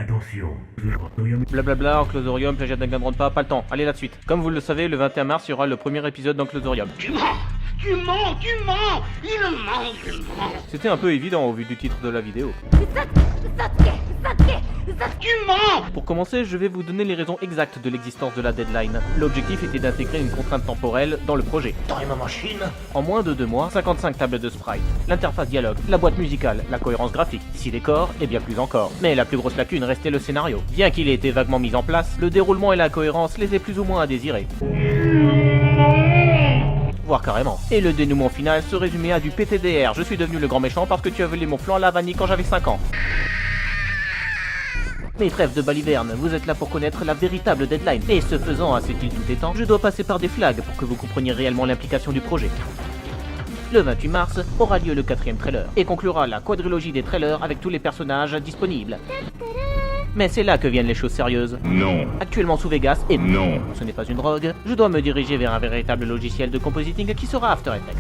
Attention, Blablabla, Enclosorium, plagiat d'Angan pas le temps, allez là de suite. Comme vous le savez, le 21 mars, il y aura le premier épisode d'Enclosorium. Tu mens! Tu mens! Tu mens! Il ment! Il ment! C'était un peu évident au vu du titre de la vidéo. Tu mens! Pour commencer, je vais vous donner les raisons exactes de l'existence de la deadline. L'objectif était d'intégrer une contrainte temporelle dans le projet. Dans ma machine. En moins de 2 mois, 55 tables de sprite, l'interface dialogue, la boîte musicale, la cohérence graphique, 6 décors et bien plus encore. Mais la plus grosse lacune restait le scénario. Bien qu'il ait été vaguement mis en place, le déroulement et la cohérence laissaient plus ou moins à désirer. Voire carrément. Et le dénouement final se résumait à du PTDR, je suis devenu le grand méchant parce que tu as volé mon flanc à la vanille quand j'avais 5 ans. Mais trêve de baliverne, vous êtes là pour connaître la véritable deadline. Et ce faisant, à cette île tout étant, je dois passer par des flags pour que vous compreniez réellement l'implication du projet. Le 28 mars aura lieu le 4ème trailer, et conclura la quadrilogie des trailers avec tous les personnages disponibles. Mais c'est là que viennent les choses sérieuses. Non. Actuellement sous Vegas, et Non. ce n'est pas une drogue, je dois me diriger vers un véritable logiciel de compositing qui sera After Effects.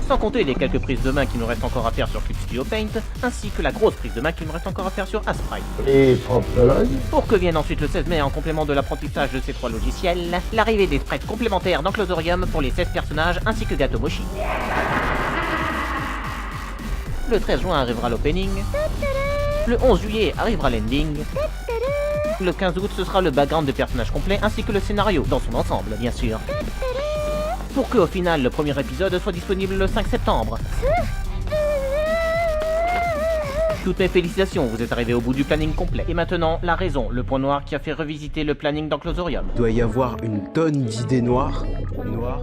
Sans compter les quelques prises de main qui nous restent encore à faire sur Clip Studio Paint, ainsi que la grosse prise de main qui nous reste encore à faire sur Asprite. Et Franck-Pologne. Pour que vienne ensuite le 16 mai, en complément de l'apprentissage de ces 3 logiciels, l'arrivée des sprites complémentaires d'Enclosorium pour les 16 personnages ainsi que Gatomoshi. Le 13 juin arrivera l'opening. Le 11 juillet arrivera l'ending. Le 15 août, ce sera le background des personnages complets ainsi que le scénario, dans son ensemble, bien sûr. Pour que, au final, le premier épisode soit disponible le 5 septembre. Toutes mes félicitations, vous êtes arrivés au bout du planning complet. Et maintenant, la raison, le point noir qui a fait revisiter le planning d'Enclosorium. Il doit y avoir une tonne d'idées noires. Noires.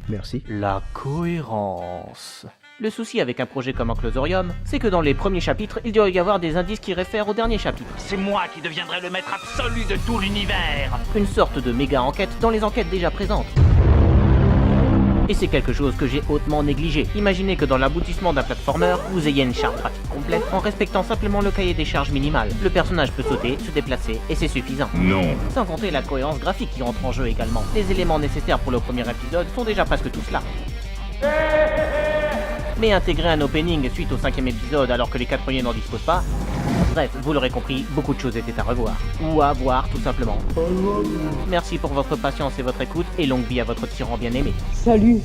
Merci. La cohérence. Le souci avec un projet comme Enclosorium, c'est que dans les premiers chapitres, il doit y avoir des indices qui réfèrent au dernier chapitre. C'est moi qui deviendrai le maître absolu de tout l'univers! Une sorte de méga enquête dans les enquêtes déjà présentes. Et c'est quelque chose que j'ai hautement négligé. Imaginez que dans l'aboutissement d'un platformer, vous ayez une charte graphique complète en respectant simplement le cahier des charges minimal. Le personnage peut sauter, se déplacer, et c'est suffisant. Non. Sans compter la cohérence graphique qui entre en jeu également. Les éléments nécessaires pour le premier épisode sont déjà presque tous là. Mais intégrer un opening suite au 5ème épisode alors que les 4 premiers n'en disposent pas... Bref, vous l'aurez compris, beaucoup de choses étaient à revoir. Ou à voir, tout simplement. Merci pour votre patience et votre écoute, et longue vie à votre tyran bien-aimé. Salut